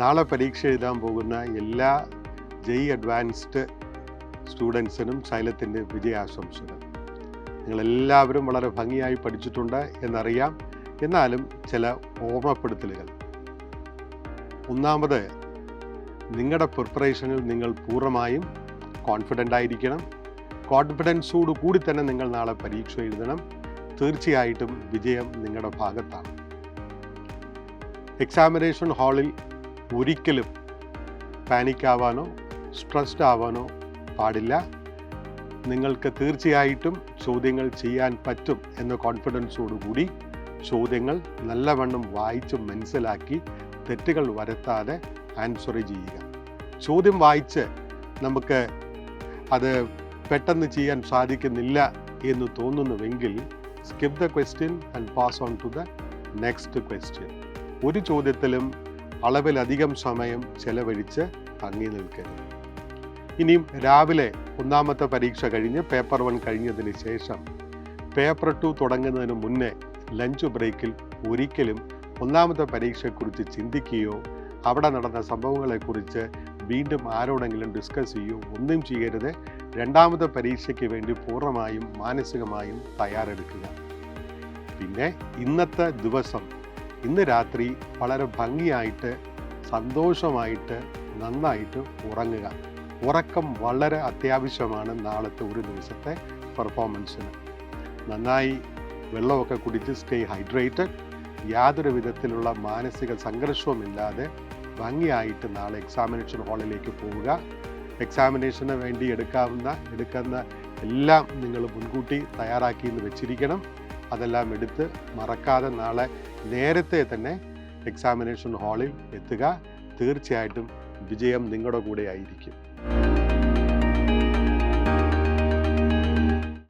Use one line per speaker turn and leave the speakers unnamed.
നാളെ പരീക്ഷ എഴുതാൻ പോകുന്ന എല്ലാ ജെഇ അഡ്വാൻസ്ഡ് സ്റ്റുഡൻസിനും ശൈലത്തിൻ്റെ വിജയാശംസകൾ. നിങ്ങളെല്ലാവരും വളരെ ഭംഗിയായി പഠിച്ചിട്ടുണ്ട് എന്നറിയാം. എന്നാലും ചില ഓർമ്മപ്പെടുത്തലുകൾ. ഒന്നാമത്, നിങ്ങളുടെ പ്രിപ്പറേഷനിൽ നിങ്ങൾ പൂർണ്ണമായും കോൺഫിഡൻ്റ് ആയിരിക്കണം. കോൺഫിഡൻസോട് കൂടി തന്നെ നിങ്ങൾ നാളെ പരീക്ഷ എഴുതണം. തീർച്ചയായിട്ടും വിജയം നിങ്ങളുടെ ഭാഗത്താണ്. എക്സാമിനേഷൻ ഹാളിൽ ഒരിക്കലും പാനിക് ആവാനോ സ്ട്രെസ്ഡ് ആവാനോ പാടില്ല. നിങ്ങൾക്ക് തീർച്ചയായിട്ടും ചോദ്യങ്ങൾ ചെയ്യാൻ പറ്റും എന്ന കോൺഫിഡൻസോടുകൂടി ചോദ്യങ്ങൾ നല്ലവണ്ണം വായിച്ച് മനസ്സിലാക്കി തെറ്റുകൾ വരുത്താതെ ആൻസർ ചെയ്യുക. ചോദ്യം വായിച്ച് നമുക്ക് അത് പെട്ടെന്ന് ചെയ്യാൻ സാധിക്കുന്നില്ല എന്ന് തോന്നുന്നുവെങ്കിൽ skip the question and pass on to the next question. ഒരു ചോദ്യത്തിലും അളവിലധികം സമയം ചെലവഴിച്ച് തങ്ങി നിൽക്കരുത്. ഇനിയും രാവിലെ ഒന്നാമത്തെ പരീക്ഷ കഴിഞ്ഞ് പേപ്പർ 1 കഴിഞ്ഞതിന് ശേഷം പേപ്പർ 2 തുടങ്ങുന്നതിന് മുന്നേ ലഞ്ച് ബ്രേക്കിൽ ഒരിക്കലും ഒന്നാമത്തെ പരീക്ഷയെക്കുറിച്ച് ചിന്തിക്കുകയോ അവിടെ നടന്ന സംഭവങ്ങളെക്കുറിച്ച് വീണ്ടും ആരോടെങ്കിലും ഡിസ്കസ് ചെയ്യുകയോ ഒന്നും ചെയ്യരുത്. രണ്ടാമത്തെ പരീക്ഷയ്ക്ക് വേണ്ടി പൂർണ്ണമായും മാനസികമായും തയ്യാറെടുക്കുക. പിന്നെ ഇന്നത്തെ ദിവസം, ഇന്ന് രാത്രി വളരെ ഭംഗിയായിട്ട് സന്തോഷമായിട്ട് നന്നായിട്ട് ഉറങ്ങുക. ഉറക്കം വളരെ അത്യാവശ്യമാണ് നാളത്തെ ഒരു ദിവസത്തെ പെർഫോമൻസിന്. നന്നായി വെള്ളമൊക്കെ കുടിച്ച് സ്റ്റേ ഹൈഡ്രേറ്റഡ്. യാതൊരു വിധത്തിലുള്ള മാനസിക സംഘർഷവുമില്ലാതെ ഭംഗിയായിട്ട് നാളെ എക്സാമിനേഷൻ ഹാളിലേക്ക് പോവുക. എക്സാമിനേഷന് വേണ്ടി എടുക്കുന്ന എല്ലാം നിങ്ങൾ മുൻകൂട്ടി തയ്യാറാക്കി എന്ന് വെച്ചിരിക്കണം. അതെല്ലാം എടുത്ത് മറക്കാതെ നാളെ നേരത്തെ തന്നെ എക്സാമിനേഷൻ ഹാളിൽ എത്തുക. തീർച്ചയായിട്ടും വിജയം നിങ്ങളുടെ കൂടെ ആയിരിക്കും.